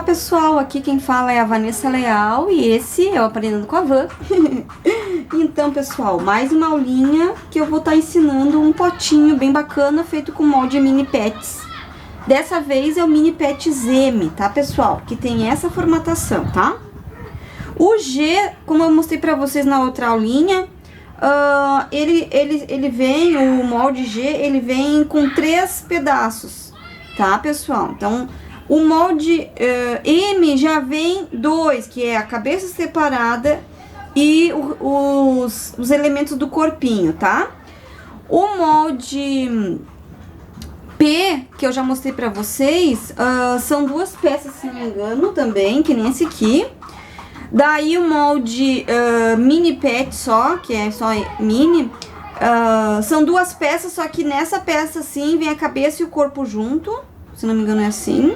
pessoal, aqui quem fala é a Vanessa Leal e esse é o Aprendendo com a Van. Então, pessoal, mais uma aulinha que eu vou estar ensinando um potinho bem bacana feito com molde mini pets. Dessa vez é o mini pets M, tá, pessoal? Que tem essa formatação, tá? O G, como eu mostrei pra vocês na outra aulinha, ele vem, o molde G, ele vem com 3 pedaços, tá, pessoal? Então, o molde M já vem 2, que é a cabeça separada e os elementos do corpinho, tá? O molde P, que eu já mostrei pra vocês, são 2 peças, se não me engano, também, que nem esse aqui. Daí o molde mini pet só, que é só mini, são 2 peças, só que nessa peça assim vem a cabeça e o corpo junto, se não me engano é assim.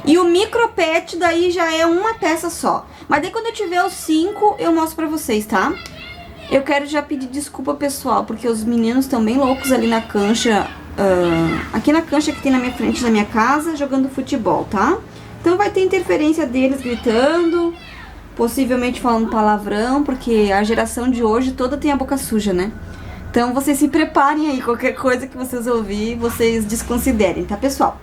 E o micro pet daí já é uma peça só. Mas daí quando eu tiver os 5 eu mostro pra vocês, tá? Eu quero já pedir desculpa, pessoal, porque os meninos estão bem loucos ali na cancha, aqui na cancha que tem na minha frente da minha casa, jogando futebol, tá? Então vai ter interferência deles gritando, possivelmente falando palavrão, porque a geração de hoje toda tem a boca suja, né? Então vocês se preparem aí, qualquer coisa que vocês ouvirem, vocês desconsiderem, tá, pessoal?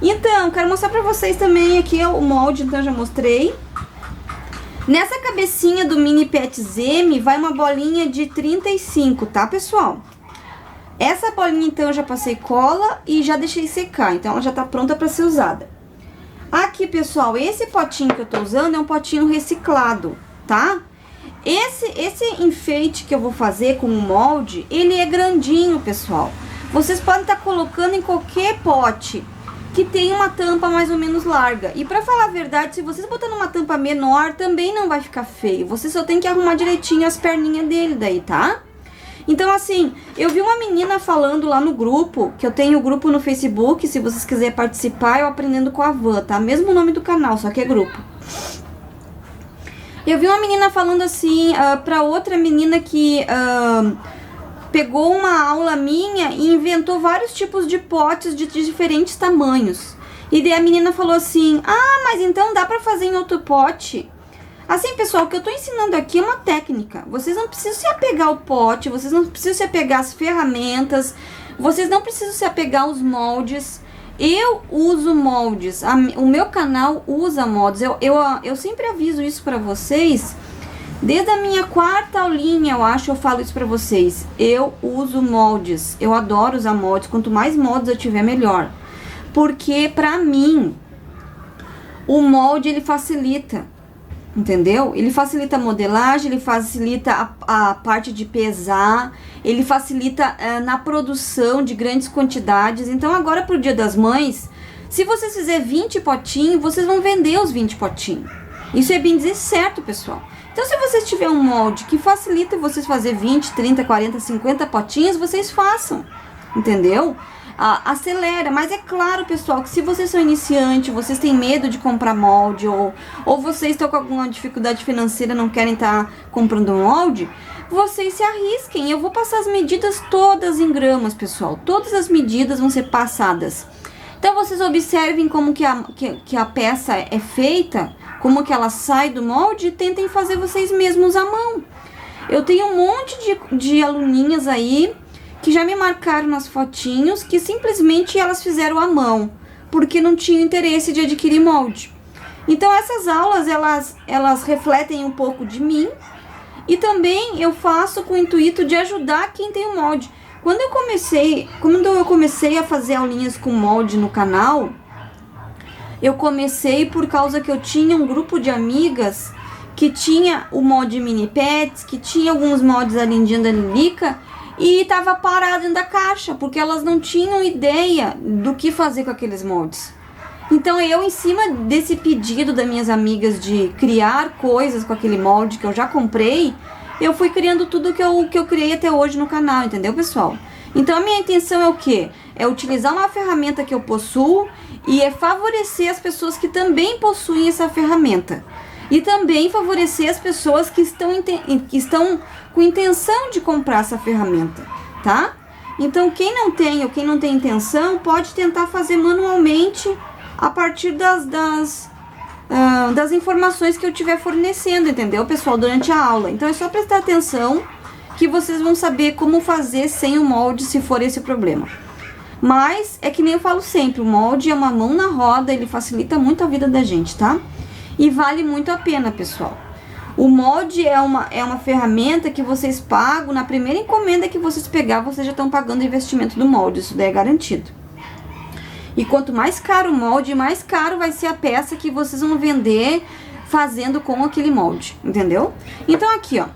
Então, quero mostrar pra vocês também aqui o molde, então já mostrei. Nessa cabecinha do mini pets M vai uma bolinha de 35, tá, pessoal? Essa bolinha, então, eu já passei cola e já deixei secar, então ela já tá pronta pra ser usada. Aqui, pessoal, esse potinho que eu tô usando é um potinho reciclado, tá? Esse enfeite que eu vou fazer com o molde, ele é grandinho, pessoal. Vocês podem estar colocando em qualquer pote que tem uma tampa mais ou menos larga. E pra falar a verdade, se vocês botarem uma tampa menor, também não vai ficar feio. Você só tem que arrumar direitinho as perninhas dele daí, tá? Então, assim, eu vi uma menina falando lá no grupo, que eu tenho grupo no Facebook, se vocês quiserem participar, eu Aprendendo com a Van, tá? Mesmo nome do canal, só que é grupo. Eu vi uma menina falando assim, pra outra menina que pegou uma aula minha e inventou vários tipos de potes de diferentes tamanhos. E daí a menina falou assim, mas então dá pra fazer em outro pote? Assim, pessoal, o que eu tô ensinando aqui é uma técnica. Vocês não precisam se apegar ao pote, vocês não precisam se apegar às ferramentas, vocês não precisam se apegar aos moldes. Eu uso moldes, o meu canal usa moldes. Eu sempre aviso isso pra vocês. Desde a minha 4ª aulinha, eu acho, eu falo isso pra vocês. Eu uso moldes, eu adoro usar moldes. Quanto mais moldes eu tiver, melhor. Porque pra mim, o molde, ele facilita. Entendeu? Ele facilita a modelagem, ele facilita a parte de pesar, ele facilita na produção de grandes quantidades. Então agora pro Dia das Mães, se vocês fizerem 20 potinhos, vocês vão vender os 20 potinhos. Isso é bem dizer certo, pessoal. Então se vocês tiverem um molde que facilita vocês fazer 20, 30, 40, 50 potinhos, vocês façam, entendeu? Acelera, mas é claro, pessoal, que se vocês são iniciantes, vocês têm medo de comprar molde ou vocês estão com alguma dificuldade financeira, não querem estar comprando molde, vocês se arrisquem. Eu vou passar as medidas todas em gramas, pessoal. Todas as medidas vão ser passadas. Então vocês observem como que a peça é feita, como que ela sai do molde e tentem fazer vocês mesmos à mão. Eu tenho um monte de aluninhas aí que já me marcaram nas fotinhos, que simplesmente elas fizeram à mão, porque não tinham interesse de adquirir molde. Então essas aulas, elas refletem um pouco de mim, e também eu faço com o intuito de ajudar quem tem o molde. Quando eu comecei a fazer aulinhas com molde no canal, eu comecei por causa que eu tinha um grupo de amigas que tinha o molde mini pets, que tinha alguns moldes da Lindinha da Lilica, e tava parado dentro da caixa, porque elas não tinham ideia do que fazer com aqueles moldes. Então eu, em cima desse pedido das minhas amigas de criar coisas com aquele molde que eu já comprei, eu fui criando tudo que eu criei até hoje no canal, entendeu, pessoal? Então a minha intenção é o quê? É utilizar uma ferramenta que eu possuo e é favorecer as pessoas que também possuem essa ferramenta. E também favorecer as pessoas que estão com intenção de comprar essa ferramenta, tá? Então, quem não tem ou quem não tem intenção, pode tentar fazer manualmente a partir das informações que eu estiver fornecendo, entendeu, pessoal, durante a aula. Então é só prestar atenção que vocês vão saber como fazer sem o molde, se for esse o problema. Mas é que nem eu falo sempre, o molde é uma mão na roda, ele facilita muito a vida da gente, tá? E vale muito a pena, pessoal. O molde é uma ferramenta que vocês pagam, na primeira encomenda que vocês pegar, vocês já estão pagando o investimento do molde, isso daí é garantido. E quanto mais caro o molde, mais caro vai ser a peça que vocês vão vender fazendo com aquele molde, entendeu? Então aqui, ó,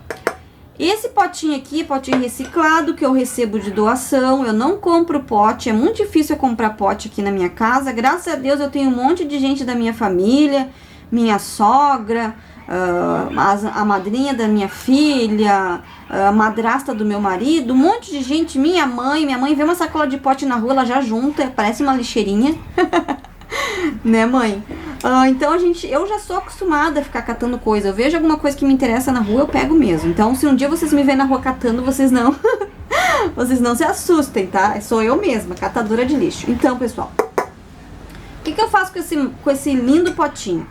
esse potinho aqui, potinho reciclado que eu recebo de doação, eu não compro pote, é muito difícil eu comprar pote aqui na minha casa, graças a Deus eu tenho um monte de gente da minha família, minha sogra, a madrinha da minha filha, a madrasta do meu marido, um monte de gente, minha mãe vê uma sacola de pote na rua, ela já junta, parece uma lixeirinha, né, mãe? Então eu já sou acostumada a ficar catando coisa, eu vejo alguma coisa que me interessa na rua, eu pego mesmo. Então se um dia vocês me verem na rua catando, vocês não vocês não se assustem, tá? Sou eu mesma, catadora de lixo. Então, pessoal, o que eu faço com esse lindo potinho?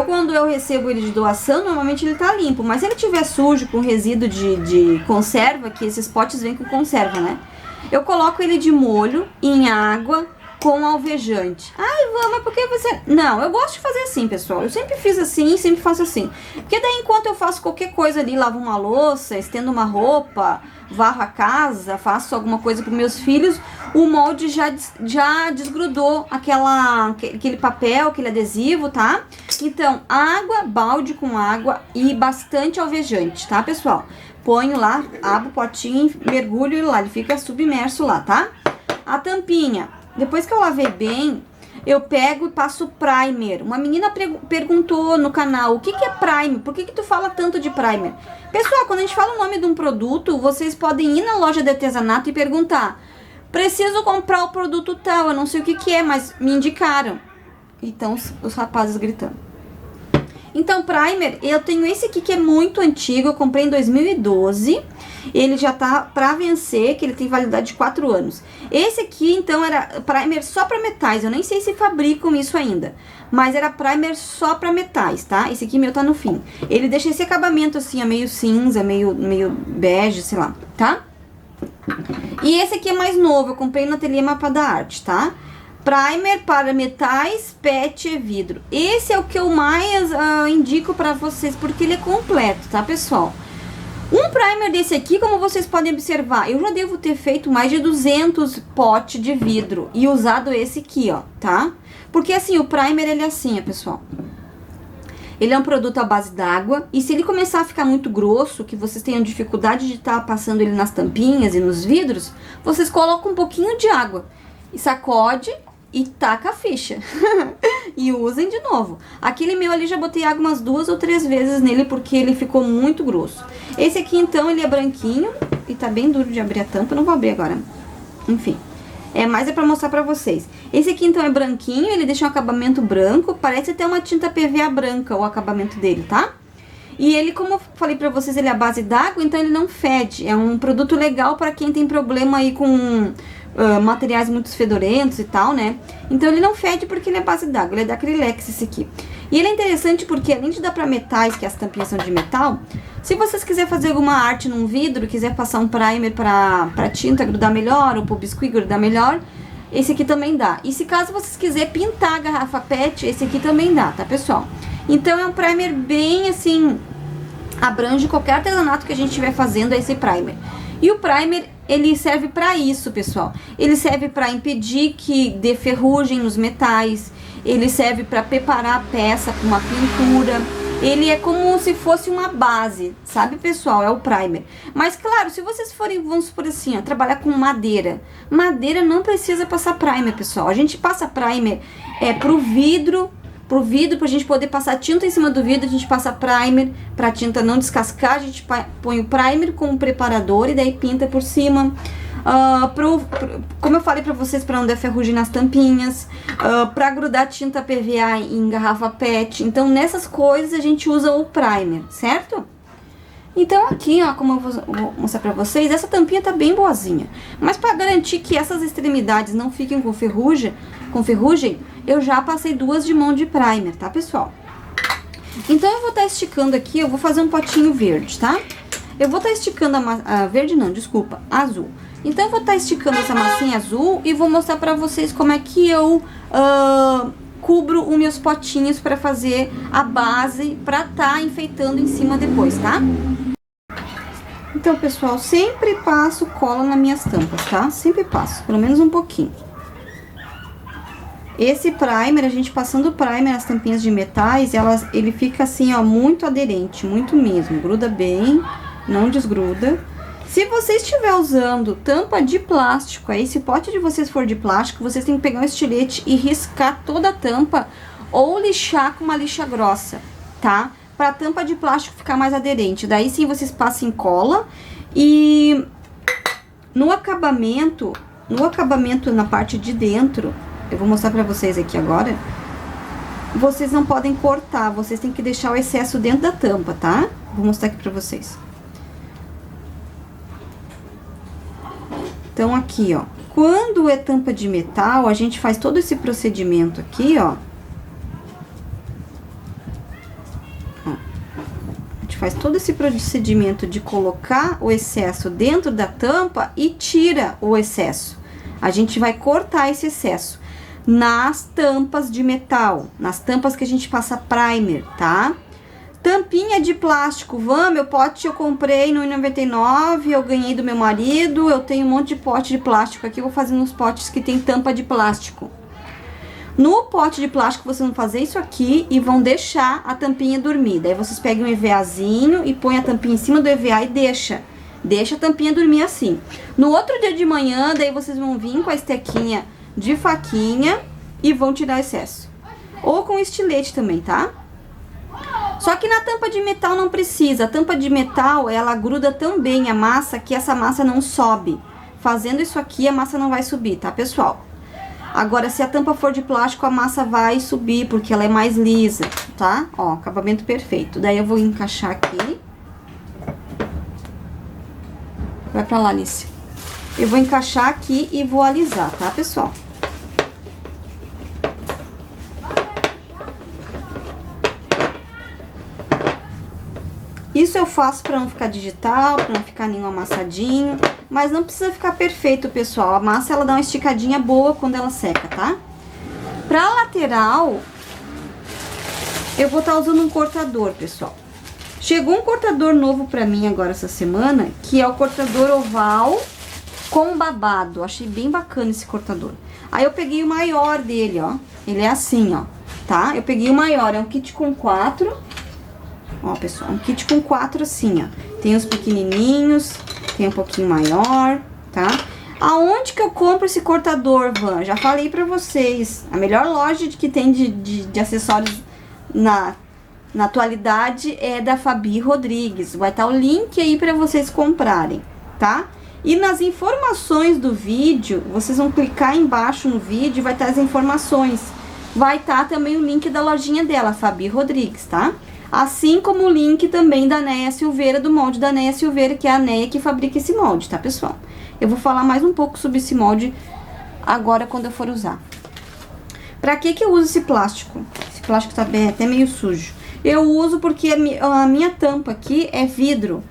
Quando eu recebo ele de doação, normalmente ele tá limpo, mas se ele tiver sujo, com resíduo de conserva, que esses potes vêm com conserva, né? Eu coloco ele de molho em água com alvejante. Ai, Vã, mas por que você... Não, eu gosto de fazer assim, pessoal. Eu sempre fiz assim, sempre faço assim. Porque daí, enquanto eu faço qualquer coisa ali, lavo uma louça, estendo uma roupa, varro a casa, faço alguma coisa para meus filhos, o molde já desgrudou aquele papel, aquele adesivo, tá? Então, água, balde com água e bastante alvejante, tá, pessoal? Ponho lá, abro o potinho, mergulho ele lá, ele fica submerso lá, tá? A tampinha, depois que eu lavei bem, eu pego e passo primer. Uma menina perguntou no canal, o que é primer? Por que tu fala tanto de primer? Pessoal, quando a gente fala o nome de um produto, vocês podem ir na loja de artesanato e perguntar, preciso comprar o produto tal, eu não sei o que é, mas me indicaram. Então, os rapazes gritando. Então, primer, eu tenho esse aqui que é muito antigo, eu comprei em 2012. Ele já tá pra vencer, que ele tem validade de 4 anos. Esse aqui, então, era primer só pra metais. Eu nem sei se fabricam isso ainda, mas era primer só pra metais, tá? Esse aqui meu tá no fim. Ele deixa esse acabamento assim, meio cinza, meio bege, sei lá, tá? E esse aqui é mais novo, eu comprei no Ateliê Mapa da Arte, tá? Primer para metais, PET e vidro. Esse é o que eu mais indico pra vocês, porque ele é completo, tá, pessoal? Um primer desse aqui, como vocês podem observar, eu já devo ter feito mais de 200 potes de vidro e usado esse aqui, ó, tá? Porque assim, o primer, ele é assim, ó, pessoal. Ele é um produto à base d'água e se ele começar a ficar muito grosso, que vocês tenham dificuldade de estar passando ele nas tampinhas e nos vidros, vocês colocam um pouquinho de água e sacode e taca a ficha. E usem de novo. Aquele meu ali já botei água umas 2 ou 3 vezes nele porque ele ficou muito grosso. Esse aqui então ele é branquinho e tá bem duro de abrir a tampa, não vou abrir agora. Enfim, mas é pra mostrar pra vocês. Esse aqui então é branquinho, ele deixa um acabamento branco, parece até uma tinta PVA branca o acabamento dele, tá? E ele, como eu falei pra vocês, ele é à base d'água, então ele não fede. É um produto legal pra quem tem problema aí com materiais muito fedorentos e tal, né? Então ele não fede porque ele é base d'água, ele é da Acrylex esse aqui. E ele é interessante porque além de dar pra metais, que as tampinhas são de metal, se vocês quiserem fazer alguma arte num vidro, quiser passar um primer pra tinta grudar melhor, ou pro biscuit grudar melhor, esse aqui também dá. E se caso vocês quiserem pintar a garrafa PET, esse aqui também dá, tá, pessoal? Então é um primer bem assim, abrange qualquer artesanato que a gente estiver fazendo, esse primer. E o primer, ele serve para isso, pessoal. Ele serve para impedir que dê ferrugem nos metais. Ele serve para preparar a peça com uma pintura. Ele é como se fosse uma base, sabe, pessoal? É o primer. Mas, claro, se vocês forem, vamos supor assim, ó, trabalhar com madeira. Madeira não precisa passar primer, pessoal. A gente passa primer pro vidro, pra gente poder passar tinta em cima do vidro, a gente passa primer, pra tinta não descascar, a gente põe o primer com o preparador e daí pinta por cima. Como eu falei pra vocês, pra não dar ferrugem nas tampinhas, pra grudar tinta PVA em garrafa PET. Então, nessas coisas a gente usa o primer, certo? Então aqui, ó, como eu vou mostrar pra vocês, essa tampinha tá bem boazinha. Mas pra garantir que essas extremidades não fiquem com ferrugem, eu já passei 2 de mão de primer, tá, pessoal? Então, eu vou estar esticando aqui, eu vou fazer um potinho verde, tá? Eu vou estar esticando verde não, desculpa, azul. Então, eu vou estar esticando essa massinha azul e vou mostrar pra vocês como é que eu cubro os meus potinhos pra fazer a base pra tá enfeitando em cima depois, tá? Então, pessoal, sempre passo cola nas minhas tampas, tá? Sempre passo, pelo menos um pouquinho. Esse primer, a gente passando o primer nas tampinhas de metais, ele fica assim, ó, muito aderente, muito mesmo. Gruda bem, não desgruda. Se você estiver usando tampa de plástico, aí se o pote de vocês for de plástico, vocês têm que pegar um estilete e riscar toda a tampa ou lixar com uma lixa grossa, tá? Pra tampa de plástico ficar mais aderente. Daí sim vocês passam cola e no acabamento na parte de dentro, eu vou mostrar pra vocês aqui agora, vocês não podem cortar, vocês têm que deixar o excesso dentro da tampa, tá? Vou mostrar aqui pra vocês. Então, aqui, ó, quando é tampa de metal, a gente faz todo esse procedimento aqui, ó. A gente faz todo esse procedimento de colocar o excesso dentro da tampa e tira o excesso. A gente vai cortar esse excesso nas tampas de metal, nas tampas que a gente passa primer, tá? Tampinha de plástico, meu pote eu comprei no 1,99, eu ganhei do meu marido, eu tenho um monte de pote de plástico aqui, eu vou fazer nos potes que tem tampa de plástico. No pote de plástico, vocês vão fazer isso aqui e vão deixar a tampinha dormir. Daí vocês pegam um EVAzinho e põem a tampinha em cima do EVA e deixa a tampinha dormir assim. No outro dia de manhã, daí vocês vão vir com a estequinha de faquinha e vão tirar o excesso. Ou com estilete também, tá? Só que na tampa de metal não precisa. A tampa de metal, ela gruda tão bem a massa que essa massa não sobe. Fazendo isso aqui, a massa não vai subir, tá, pessoal? Agora, se a tampa for de plástico, a massa vai subir, porque ela é mais lisa, tá? Ó, acabamento perfeito. Daí eu vou encaixar aqui. Vai pra lá, Alice. Eu vou encaixar aqui e vou alisar, tá, pessoal? Isso eu faço pra não ficar digital, pra não ficar nenhum amassadinho. Mas não precisa ficar perfeito, pessoal. A massa, ela dá uma esticadinha boa quando ela seca, tá? Pra lateral, eu vou estar usando um cortador, pessoal. Chegou um cortador novo pra mim agora essa semana, que é o cortador oval com babado. Achei bem bacana esse cortador. Aí eu peguei o maior dele, ó. Ele é assim, ó, tá? Eu peguei o maior, é um kit com 4. Ó, pessoal, um kit com 4 assim, ó. Tem os pequenininhos, tem um pouquinho maior, tá? Aonde que eu compro esse cortador, Van? Já falei pra vocês. A melhor loja que tem de acessórios na atualidade é da Fabi Rodrigues. Vai estar o link aí pra vocês comprarem, tá? E nas informações do vídeo, vocês vão clicar embaixo no vídeo e vai estar as informações. Vai estar também o link da lojinha dela, Fabi Rodrigues, tá? Assim como o link também da Neia Silveira, do molde da Neia Silveira, que é a Neia que fabrica esse molde, tá, pessoal? Eu vou falar mais um pouco sobre esse molde agora quando eu for usar. Pra que eu uso esse plástico? Esse plástico tá bem, até meio sujo. Eu uso porque a minha tampa aqui é vidro.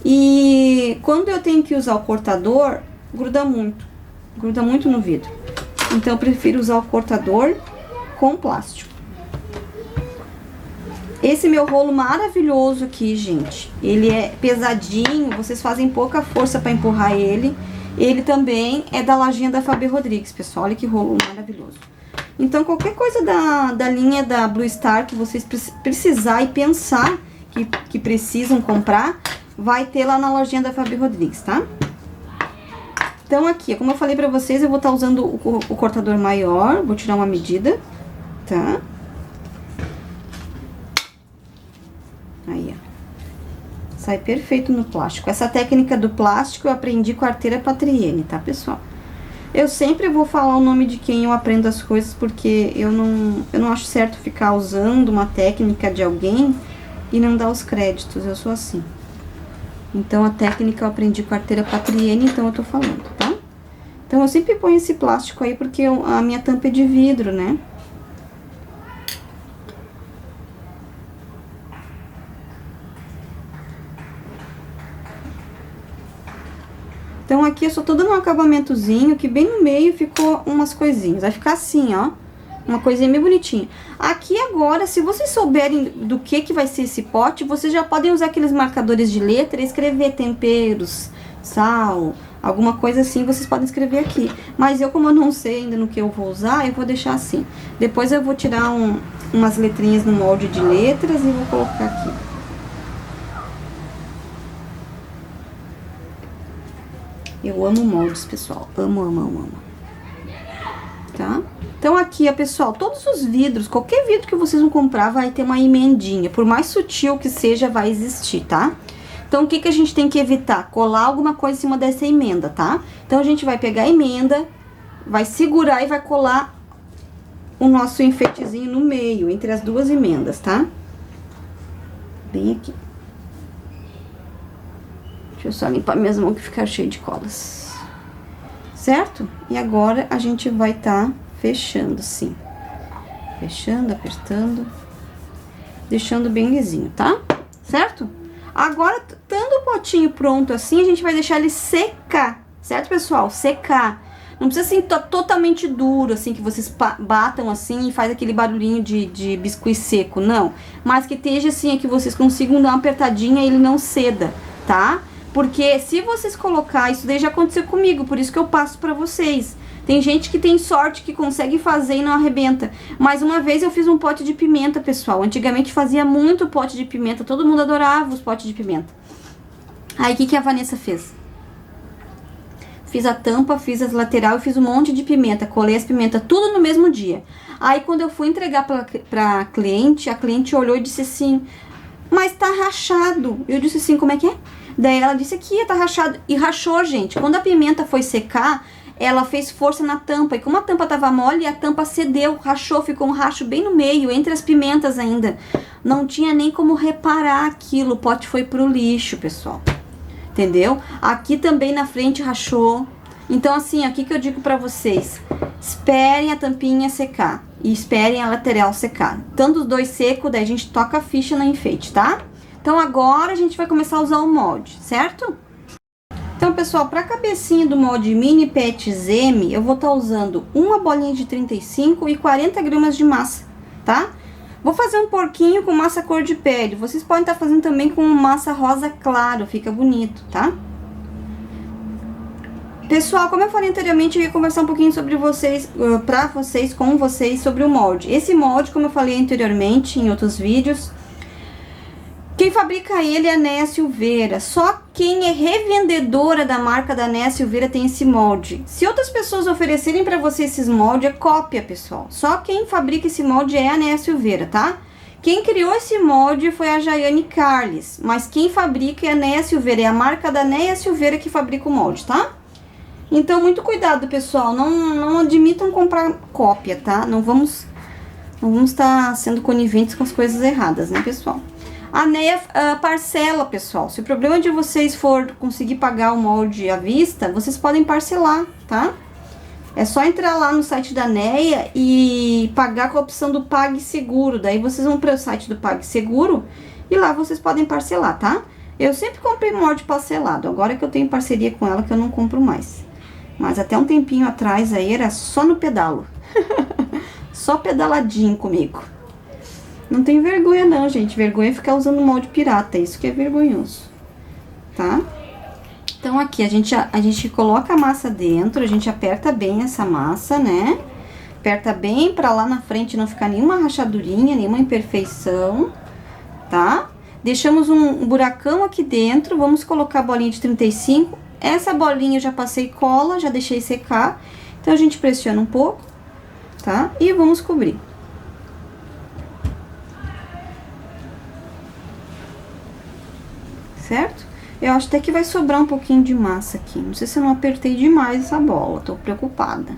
E quando eu tenho que usar o cortador, gruda muito no vidro. Então eu prefiro usar o cortador com plástico. Esse meu rolo maravilhoso aqui, gente, ele é pesadinho, vocês fazem pouca força pra empurrar ele. Ele também é da lojinha da Fabi Rodrigues, pessoal, olha que rolo maravilhoso. Então, qualquer coisa da linha da Blue Star que vocês precisar e pensar que precisam comprar, vai ter lá na lojinha da Fabi Rodrigues, tá? Então, aqui, como eu falei pra vocês, eu vou estar usando o cortador maior, vou tirar uma medida, tá? Aí, ó. Sai perfeito no plástico. Essa técnica do plástico eu aprendi com a arteira Patriene, tá, pessoal? Eu sempre vou falar o nome de quem eu aprendo as coisas, porque eu não acho certo ficar usando uma técnica de alguém e não dar os créditos. Eu sou assim. Então, a técnica eu aprendi com a arteira Patriene, então eu tô falando, tá? Então, eu sempre ponho esse plástico aí, porque a minha tampa é de vidro, né? Então, aqui eu só tô dando um acabamentozinho, que bem no meio ficou umas coisinhas. Vai ficar assim, ó. Uma coisinha bem bonitinha. Aqui agora, se vocês souberem do que vai ser esse pote, vocês já podem usar aqueles marcadores de letra e escrever temperos, sal, alguma coisa assim, vocês podem escrever aqui. Mas eu, como eu não sei ainda no que eu vou usar, eu vou deixar assim. Depois eu vou tirar umas letrinhas no molde de letras e vou colocar aqui. Eu amo moldes, pessoal. Amo, amo, amo, amo. Tá? Então aqui, ó, pessoal, todos os vidros, qualquer vidro que vocês vão comprar vai ter uma emendinha. Por mais sutil que seja, vai existir, tá? Então, o que a gente tem que evitar? Colar alguma coisa em cima dessa emenda, tá? Então, a gente vai pegar a emenda, vai segurar e vai colar o nosso enfeitezinho no meio, entre as duas emendas, tá? Bem aqui. Deixa eu só limpar minhas mãos que ficaram cheias de colas. Certo? E agora, a gente vai tá fechando assim. Fechando, apertando. Deixando bem lisinho, tá? Certo? Agora, estando o potinho pronto assim, a gente vai deixar ele secar. Certo, pessoal? Secar. Não precisa assim, totalmente duro, assim, que vocês batam assim e faz aquele barulhinho de biscuit seco, não. Mas que esteja assim, que vocês consigam dar uma apertadinha e ele não ceda, tá? Porque se vocês colocar, isso daí já aconteceu comigo, por isso que eu passo pra vocês. Tem gente que tem sorte, que consegue fazer e não arrebenta. Mas uma vez eu fiz um pote de pimenta, pessoal. Antigamente fazia muito pote de pimenta, todo mundo adorava os potes de pimenta. Aí, o que a Vanessa fez? Fiz a tampa, fiz as lateral e fiz um monte de pimenta. Colei as pimentas tudo no mesmo dia. Aí, quando eu fui entregar pra cliente, a cliente olhou e disse assim, mas tá rachado. Eu disse assim, como é que é? Daí ela disse que tá rachado. E rachou, gente. Quando a pimenta foi secar, ela fez força na tampa. E como a tampa tava mole, a tampa cedeu, rachou, ficou um racho bem no meio, entre as pimentas ainda. Não tinha nem como reparar aquilo. O pote foi pro lixo, pessoal. Entendeu? Aqui também na frente rachou. Então, assim, aqui que eu digo pra vocês. Esperem a tampinha secar. E esperem a lateral secar. Tanto os dois secos, daí a gente toca a ficha no enfeite, tá? Então, agora a gente vai começar a usar o molde, certo? Então, pessoal, para a cabecinha do molde Mini Pets M, eu vou estar usando uma bolinha de 35 e 40 gramas de massa, tá? Vou fazer um porquinho com massa cor de pele. Vocês podem estar fazendo também com massa rosa claro, fica bonito, tá? Pessoal, como eu falei anteriormente, eu ia conversar um pouquinho sobre vocês, com vocês, sobre o molde. Esse molde, como eu falei anteriormente em outros vídeos, quem fabrica ele é a Néia Silveira. Só quem é revendedora da marca da Néia Silveira tem esse molde. Se outras pessoas oferecerem pra você esses moldes, é cópia, pessoal. Só quem fabrica esse molde é a Néia Silveira, tá? Quem criou esse molde foi a Jaiane Carles, mas quem fabrica é a Néia Silveira. É a marca da Néia Silveira que fabrica o molde, tá? Então, muito cuidado, pessoal. Não admitam comprar cópia, tá? Não vamos estar sendo coniventes com as coisas erradas, né, pessoal? A Néia parcela, pessoal. Se o problema de vocês for conseguir pagar o molde à vista, vocês podem parcelar, tá? É só entrar lá no site da Néia e pagar com a opção do PagSeguro. Daí vocês vão para o site do PagSeguro e lá vocês podem parcelar, tá? Eu sempre comprei molde parcelado. Agora que eu tenho parceria com ela, que eu não compro mais. Mas até um tempinho atrás aí era só no pedalo. Só pedaladinho comigo. Não tem vergonha não, gente. Vergonha é ficar usando molde pirata. Isso que é vergonhoso. Tá? Então, aqui a gente coloca a massa dentro. A gente aperta bem essa massa, né? Aperta bem pra lá na frente não ficar nenhuma rachadurinha, nenhuma imperfeição. Tá? Deixamos um buracão aqui dentro. Vamos colocar a bolinha de 35. Essa bolinha eu já passei cola, já deixei secar. Então, a gente pressiona um pouco, tá? E vamos cobrir. Certo? Eu acho até que vai sobrar um pouquinho de massa aqui. Não sei se eu não apertei demais essa bola, tô preocupada.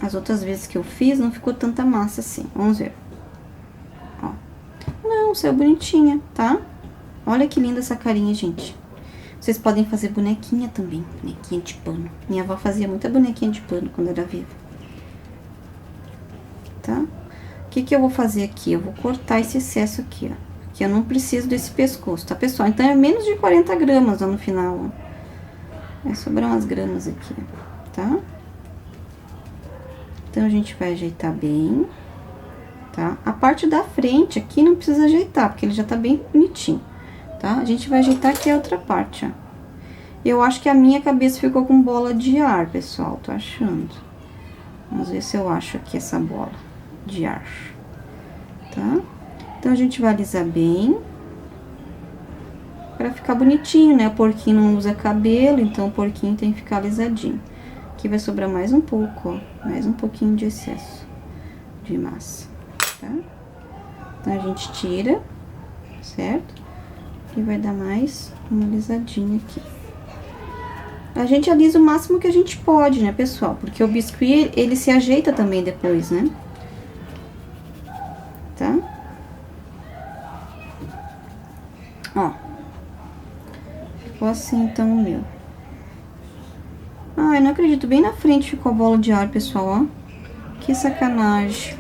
As outras vezes que eu fiz, não ficou tanta massa assim. Vamos ver. Ó. Não, saiu bonitinha, tá? Olha que linda essa carinha, gente. Vocês podem fazer bonequinha também, bonequinha de pano. Minha avó fazia muita bonequinha de pano quando era viva. Tá? O que eu vou fazer aqui? Eu vou cortar esse excesso aqui, ó. Que eu não preciso desse pescoço, tá, pessoal? Então, é menos de 40 gramas, ó, no final, ó. Vai sobrar umas gramas aqui, tá? Então, a gente vai ajeitar bem, tá? A parte da frente aqui não precisa ajeitar, porque ele já tá bem bonitinho, tá? A gente vai ajeitar aqui a outra parte, ó. Eu acho que a minha cabeça ficou com bola de ar, pessoal, tô achando. Vamos ver se eu acho aqui essa bola de ar, tá? Então, a gente vai alisar bem. Pra ficar bonitinho, né? O porquinho não usa cabelo, então o porquinho tem que ficar alisadinho. Aqui vai sobrar mais um pouco, ó. Mais um pouquinho de excesso de massa, tá? Então, a gente tira, certo? E vai dar mais uma alisadinha aqui. A gente alisa o máximo que a gente pode, né, pessoal? Porque o biscuit, ele se ajeita também depois, né? Tá? Ó. Ficou assim, então, o meu. Ai, não acredito. Bem na frente ficou a bola de ar, pessoal, ó. Que sacanagem.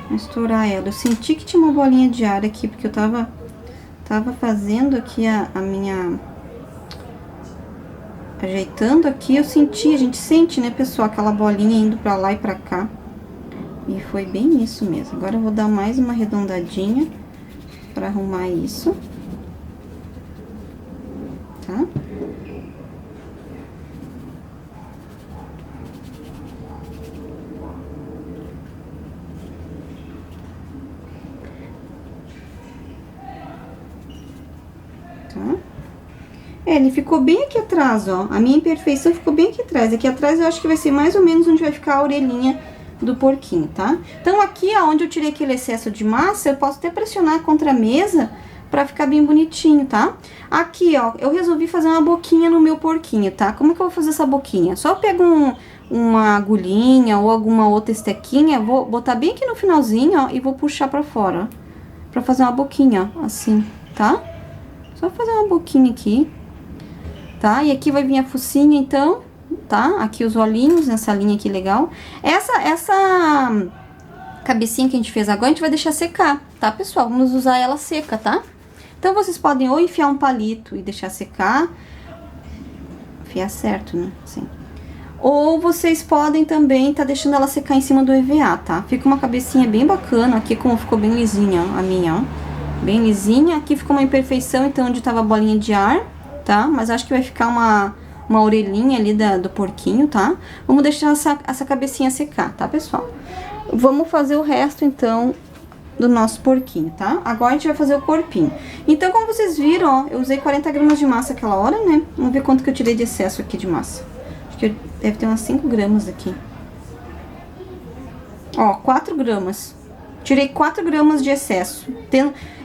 Vou estourar ela. Eu senti que tinha uma bolinha de ar aqui, porque eu tava fazendo aqui a minha... Ajeitando aqui, eu senti, a gente sente, né, pessoal, aquela bolinha indo pra lá e pra cá. E foi bem isso mesmo. Agora eu vou dar mais uma arredondadinha pra arrumar isso. Tá? Tá? Ele ficou bem aqui atrás, ó. A minha imperfeição ficou bem aqui atrás. Aqui atrás eu acho que vai ser mais ou menos onde vai ficar a orelhinha do porquinho, tá? Então, aqui, ó, onde eu tirei aquele excesso de massa, eu posso até pressionar contra a mesa pra ficar bem bonitinho, tá? Aqui, ó, eu resolvi fazer uma boquinha no meu porquinho, tá? Como é que eu vou fazer essa boquinha? Só eu pego uma agulhinha ou alguma outra estequinha, vou botar bem aqui no finalzinho, ó, e vou puxar pra fora, ó. Pra fazer uma boquinha, ó, assim, tá? Só fazer uma boquinha aqui. Tá? E aqui vai vir a focinha, então, tá? Aqui os olhinhos, nessa linha aqui legal. Essa cabecinha que a gente fez agora, a gente vai deixar secar, tá, pessoal? Vamos usar ela seca, tá? Então, vocês podem ou enfiar um palito e deixar secar. Enfiar certo, né? Assim. Ou vocês podem também tá deixando ela secar em cima do EVA, tá? Fica uma cabecinha bem bacana, aqui como ficou bem lisinha, ó, a minha, ó. Bem lisinha. Aqui ficou uma imperfeição, então, onde tava a bolinha de ar. Tá? Mas acho que vai ficar uma orelhinha ali do porquinho, tá? Vamos deixar essa cabecinha secar, tá, pessoal? Vamos fazer o resto, então, do nosso porquinho, tá? Agora a gente vai fazer o corpinho. Então, como vocês viram, ó, eu usei 40 gramas de massa aquela hora, né? Vamos ver quanto que eu tirei de excesso aqui de massa. Acho que deve ter umas 5 gramas aqui. Ó, 4 gramas. Tirei 4 gramas de excesso.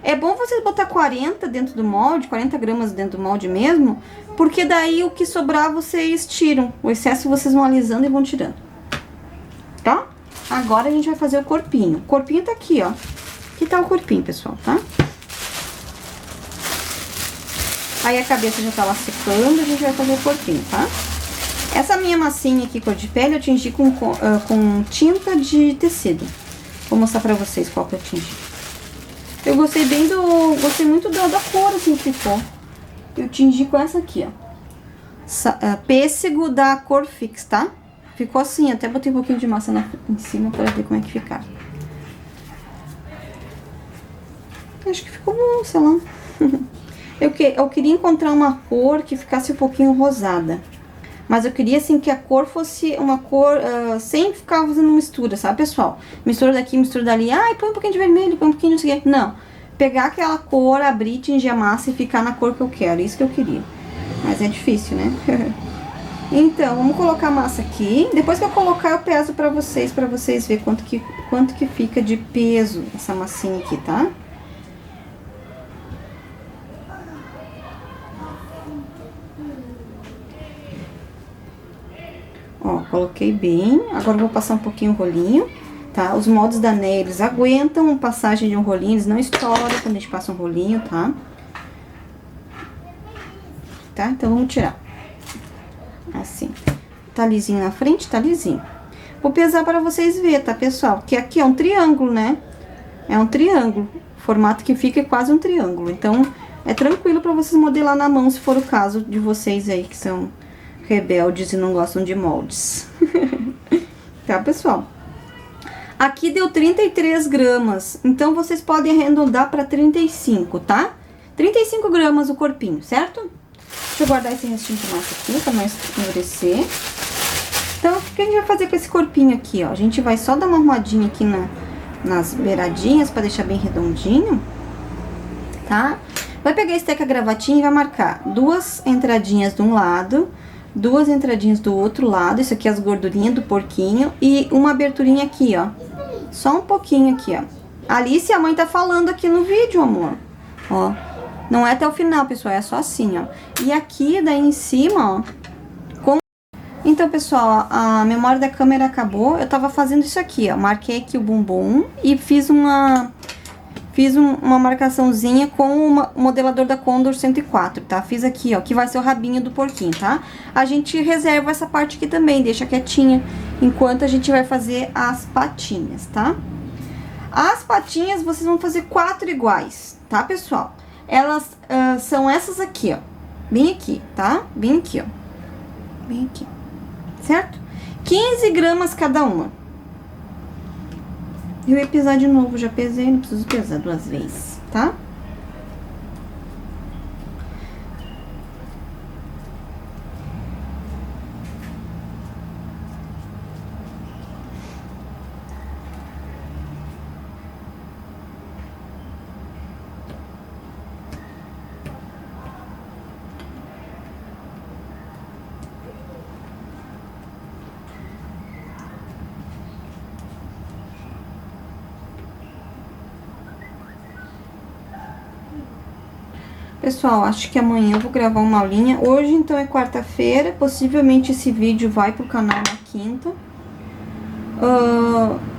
É bom vocês botar 40 dentro do molde, 40 gramas dentro do molde mesmo, porque daí o que sobrar vocês tiram. O excesso vocês vão alisando e vão tirando. Tá? Agora a gente vai fazer o corpinho. O corpinho tá aqui, ó. Aqui tá o corpinho, pessoal, tá? Aí a cabeça já tá lá secando, a gente vai fazer o corpinho, tá? Essa minha massinha aqui, cor de pele, eu tingi com tinta de tecido. Vou mostrar pra vocês qual que eu tingi. Eu gostei muito da cor, assim, que ficou. Eu tingi com essa aqui, ó. Pêssego da cor Fix, tá? Ficou assim, até botei um pouquinho de massa em cima pra ver como é que ficar. Acho que ficou bom, sei lá. Eu queria encontrar uma cor que ficasse um pouquinho rosada. Mas eu queria, assim, que a cor fosse uma cor sem ficar fazendo mistura, sabe, pessoal? Mistura daqui, mistura dali. Ai, põe um pouquinho de vermelho, põe um pouquinho de não sei o quê. Não. Pegar aquela cor, abrir, tingir a massa e ficar na cor que eu quero. Isso que eu queria. Mas é difícil, né? Então, vamos colocar a massa aqui. Depois que eu colocar, eu peso pra vocês verem quanto que fica de peso essa massinha aqui, tá? Ó, coloquei bem. Agora eu vou passar um pouquinho o rolinho, tá? Os moldes da Né, eles aguentam a passagem de um rolinho, eles não estouram quando a gente passa um rolinho, tá? Tá? Então, vamos tirar. Assim. Tá lisinho na frente? Tá lisinho. Vou pesar para vocês verem, tá, pessoal? Porque aqui é um triângulo, né? É um triângulo. formato que fica é quase um triângulo. Então, é tranquilo pra vocês modelar na mão, se for o caso de vocês aí que são rebeldes e não gostam de moldes. Tá, pessoal? Aqui deu 33 gramas, então vocês podem arredondar pra 35, tá? 35 gramas o corpinho, certo? Deixa eu guardar esse restinho de massa aqui pra não escurecer. Então, o que a gente vai fazer com esse corpinho aqui, ó? A gente vai só dar uma arrumadinha aqui nas beiradinhas pra deixar bem redondinho, tá? Vai pegar esse teca-gravatinha e vai marcar 2 entradinhas de um lado, 2 entradinhas do outro lado, isso aqui é as gordurinhas do porquinho, e uma aberturinha aqui, ó. Só um pouquinho aqui, ó. Alice, a mãe tá falando aqui no vídeo, amor. Ó, não é até o final, pessoal, é só assim, ó. E aqui, daí em cima, ó. Então, pessoal, a memória da câmera acabou. Eu tava fazendo isso aqui, ó. Marquei aqui o bumbum e fiz uma marcaçãozinha com o modelador da Condor 104, tá? Fiz aqui, ó, que vai ser o rabinho do porquinho, tá? A gente reserva essa parte aqui também, deixa quietinha, enquanto a gente vai fazer as patinhas, tá? As patinhas, vocês vão fazer 4 iguais, tá, pessoal? Elas são essas aqui, ó. Bem aqui, tá? Bem aqui, ó. Bem aqui. Certo? 15 gramas cada uma. Eu ia pesar de novo, já pesei, não preciso pesar 2 vezes, tá? Pessoal, acho que amanhã eu vou gravar uma aulinha. Hoje, então, é quarta-feira. Possivelmente esse vídeo vai pro canal na quinta.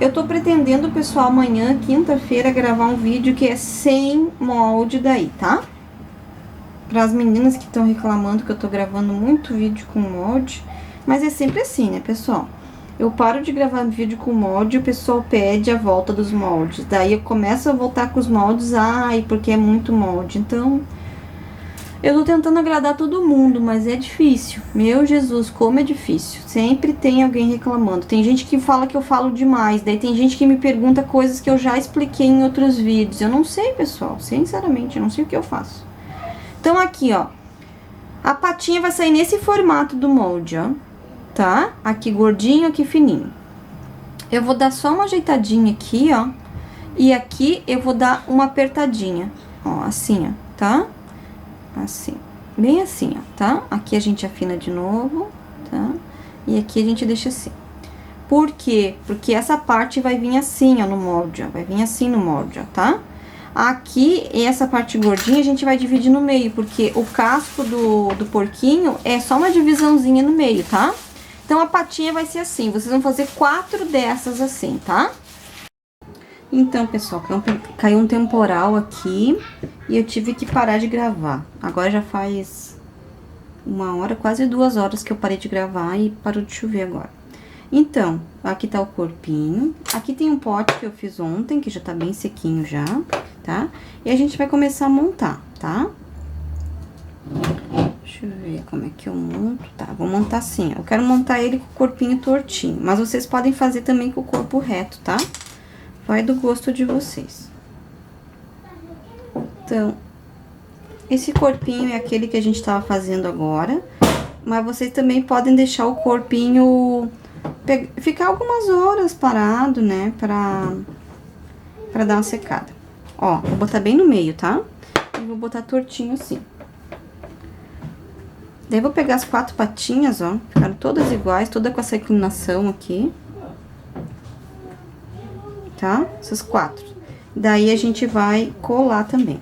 Eu tô pretendendo, pessoal, amanhã, quinta-feira, gravar um vídeo que é sem molde daí, tá? Para as meninas que estão reclamando que eu tô gravando muito vídeo com molde. Mas é sempre assim, né, pessoal? Eu paro de gravar vídeo com molde e o pessoal pede a volta dos moldes. Daí eu começo a voltar com os moldes, ai, porque é muito molde. Então... eu tô tentando agradar todo mundo, mas é difícil. Meu Jesus, como é difícil. Sempre tem alguém reclamando. Tem gente que fala que eu falo demais. Daí tem gente que me pergunta coisas que eu já expliquei em outros vídeos. Eu não sei, pessoal. Sinceramente, eu não sei o que eu faço. Então, aqui, ó. A patinha vai sair nesse formato do molde, ó. Tá? Aqui gordinho, aqui fininho. Eu vou dar só uma ajeitadinha aqui, ó. E aqui eu vou dar uma apertadinha. Ó, assim, ó. Tá? Assim, bem assim, ó, tá? Aqui a gente afina de novo, tá? E aqui a gente deixa assim. Por quê? Porque essa parte vai vir assim, ó, no molde, ó. Vai vir assim no molde, ó, tá? Aqui, essa parte gordinha, a gente vai dividir no meio, porque o casco do porquinho é só uma divisãozinha no meio, tá? Então, a patinha vai ser assim. Vocês vão fazer 4 dessas assim, tá? Então, pessoal, caiu um temporal aqui e eu tive que parar de gravar. Agora já faz 1 hora, quase 2 horas que eu parei de gravar e parou de chover agora. Então, aqui tá o corpinho. Aqui tem um pote que eu fiz ontem, que já tá bem sequinho já, tá? E a gente vai começar a montar, tá? Deixa eu ver como é que eu monto. Tá, vou montar assim, ó. Eu quero montar ele com o corpinho tortinho, mas vocês podem fazer também com o corpo reto, tá? Vai do gosto de vocês. Então, esse corpinho é aquele que a gente tava fazendo agora. Mas vocês também podem deixar o corpinho ficar algumas horas parado, né? Pra dar uma secada. Ó, vou botar bem no meio, tá? E vou botar tortinho assim. Daí vou pegar as 4 patinhas, ó. Ficaram todas iguais, toda com essa inclinação aqui. Tá? Essas 4. Daí a gente vai colar também.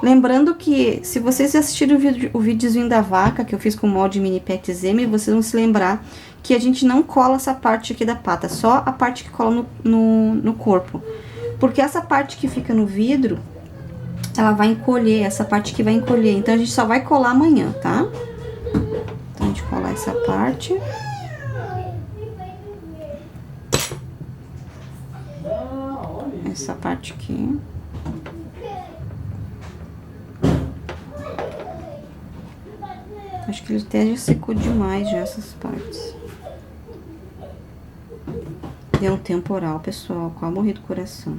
Lembrando que, se vocês assistiram o videozinho da vaca, que eu fiz com o molde mini pet Zeme, vocês vão se lembrar que a gente não cola essa parte aqui da pata, só a parte que cola no corpo. Porque essa parte que fica no vidro, ela vai encolher, essa parte que vai encolher. Então, a gente só vai colar amanhã, tá? Então, a gente cola essa parte. Essa parte aqui. Acho que ele até já secou demais já essas partes. Deu um temporal, pessoal. Quase morri do coração.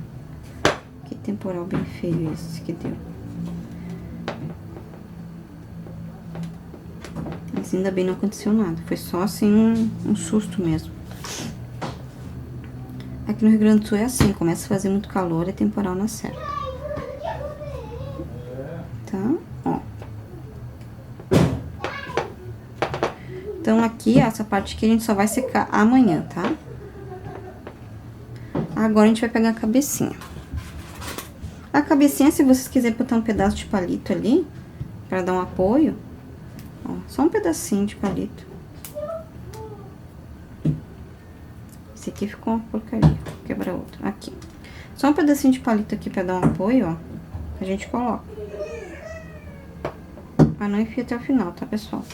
Que temporal bem feio esse que deu. Mas ainda bem não aconteceu nada. Foi só assim um susto mesmo. Aqui no Rio Grande do Sul é assim. Começa a fazer muito calor, é temporal na certa. Tá? Ó. Então aqui, essa parte aqui a gente só vai secar amanhã, tá? Agora a gente vai pegar a cabecinha. A cabecinha, se vocês quiserem botar um pedaço de palito ali, pra dar um apoio, ó, só um pedacinho de palito. Esse aqui ficou uma porcaria, vou quebrar outro. Aqui. Só um pedacinho de palito aqui pra dar um apoio, ó, a gente coloca. Mas não enfia até o final, tá, pessoal?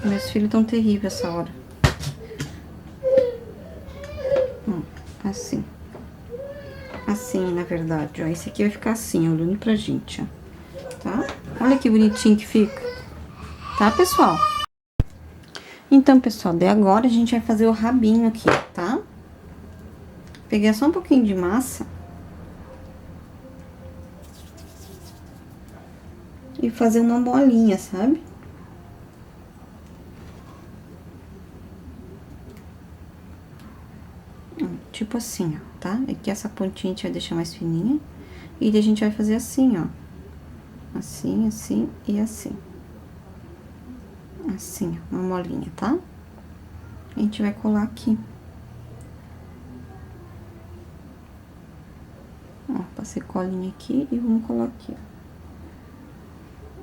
Meus filhos tão terríveis essa hora. Assim. Assim, na verdade, ó. Esse aqui vai ficar assim, olhando pra gente, ó. Tá? Olha que bonitinho que fica. Tá, pessoal? Então, pessoal, daí agora a gente vai fazer o rabinho aqui, tá? Peguei só um pouquinho de massa. E fazer uma bolinha, sabe? Tipo assim, ó, tá? Aqui essa pontinha a gente vai deixar mais fininha. E daí a gente vai fazer assim, ó. Assim, assim e assim. Assim, ó, uma molinha, tá? A gente vai colar aqui. Ó, passei colinha aqui e vamos colar aqui,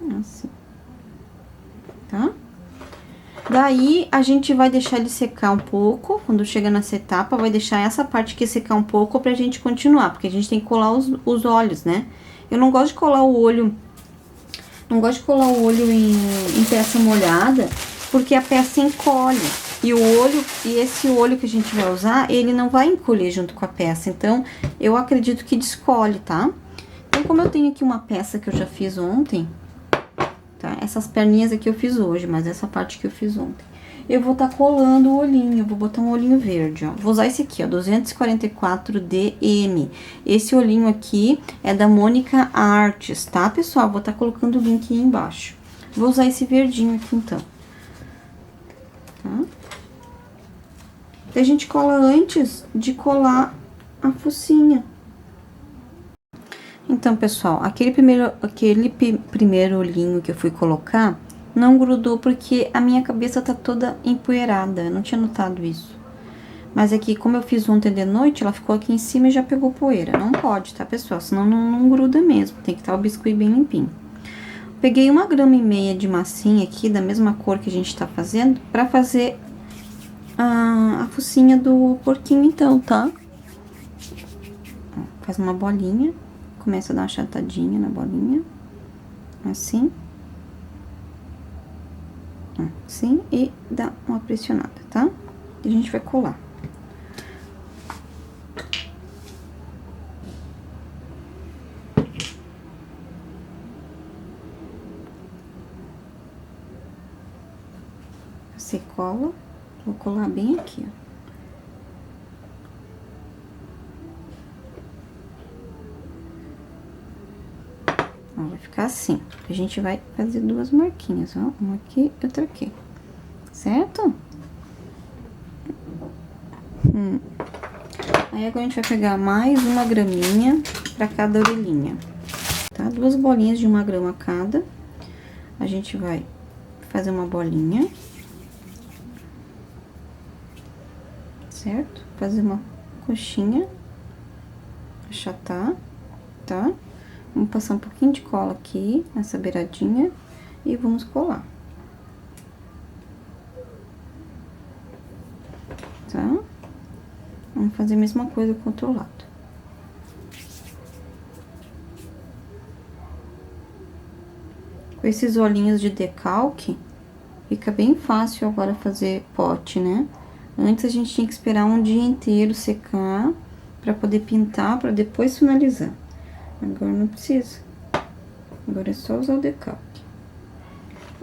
ó. Assim. Tá? Daí, a gente vai deixar ele secar um pouco. Quando chega nessa etapa, vai deixar essa parte aqui secar um pouco pra gente continuar. Porque a gente tem que colar os olhos, né? Eu não gosto de colar o olho... Não gosto de colar o olho em peça molhada, porque a peça encolhe. E o olho, e esse olho que a gente vai usar, ele não vai encolher junto com a peça. Então, eu acredito que descolhe, tá? Então, como eu tenho aqui uma peça que eu já fiz ontem... Tá? Essas perninhas aqui eu fiz hoje, mas essa parte que eu fiz ontem. Eu vou tá colando o olhinho, vou botar um olhinho verde, ó. Vou usar esse aqui, ó, 244DM. Esse olhinho aqui é da Mônica Artes, tá, pessoal? Vou tá colocando o link aí embaixo. Vou usar esse verdinho aqui, então. Tá? Daí a gente cola antes de colar a focinha. Então, pessoal, aquele primeiro olhinho que eu fui colocar, não grudou porque a minha cabeça tá toda empoeirada, eu não tinha notado isso. Mas aqui, como eu fiz ontem de noite, ela ficou aqui em cima e já pegou poeira. Não pode, tá, pessoal? Senão não gruda mesmo, tem que estar o biscuit bem limpinho. Peguei 1,5 gramas de massinha aqui, da mesma cor que a gente tá fazendo, pra fazer a focinha do porquinho, então, tá? Ó, faz uma bolinha. Começa a dar uma achatadinha na bolinha, assim, assim, e dá uma pressionada, tá? E a gente vai colar. Você cola, vou colar bem aqui, ó. Ó, vai ficar assim. A gente vai fazer 2 marquinhas, ó. Uma aqui e outra aqui. Certo? Aí agora a gente vai pegar mais 1 graminha pra cada orelhinha. Tá? 2 bolinhas de 1 grama cada. A gente vai fazer uma bolinha. Certo? Fazer uma coxinha. Achatar, tá? Vamos passar um pouquinho de cola aqui, nessa beiradinha, e vamos colar. Tá? Vamos fazer a mesma coisa com o outro lado. Com esses olhinhos de decalque, fica bem fácil agora fazer pote, né? Antes a gente tinha que esperar um dia inteiro secar, pra poder pintar, pra depois finalizar. Agora não precisa. Agora é só usar o decalque.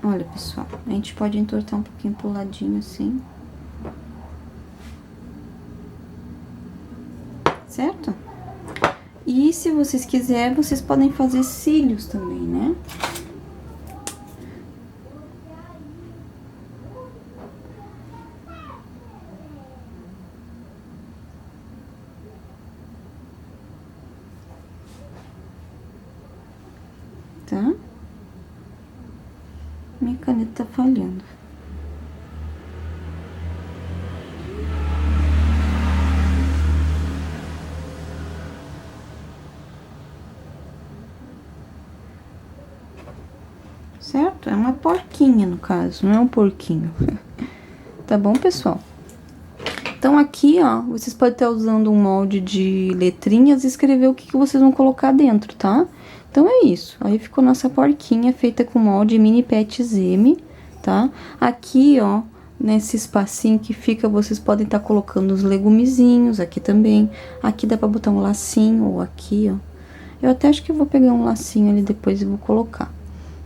Olha, pessoal, a gente pode entortar um pouquinho pro ladinho assim. Certo? E se vocês quiserem, vocês podem fazer cílios também, né? Tá? Minha caneta tá falhando. Certo? É uma porquinha, no caso, não é um porquinho. Tá bom, pessoal? Então, aqui, ó, vocês podem estar usando um molde de letrinhas e escrever o que vocês vão colocar dentro, tá? Então, é isso. Aí, ficou nossa porquinha feita com molde mini pets M, tá? Aqui, ó, nesse espacinho que fica, vocês podem estar colocando os legumezinhos aqui também. Aqui dá pra botar um lacinho, ou aqui, ó. Eu até acho que eu vou pegar um lacinho ali depois e vou colocar,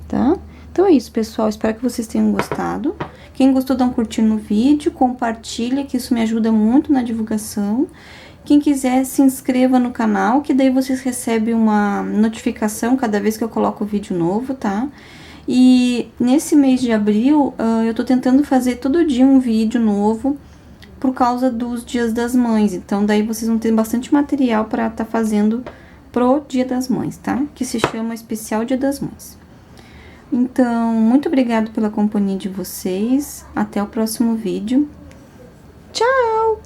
tá? Então, é isso, pessoal. Espero que vocês tenham gostado. Quem gostou, dá um curtir no vídeo, compartilha, que isso me ajuda muito na divulgação. Quem quiser, se inscreva no canal, que daí vocês recebem uma notificação cada vez que eu coloco vídeo novo, tá? E nesse mês de abril, eu tô tentando fazer todo dia um vídeo novo por causa dos Dias das Mães. Então, daí vocês vão ter bastante material pra tá fazendo pro Dia das Mães, tá? Que se chama Especial Dia das Mães. Então, muito obrigado pela companhia de vocês. Até o próximo vídeo. Tchau!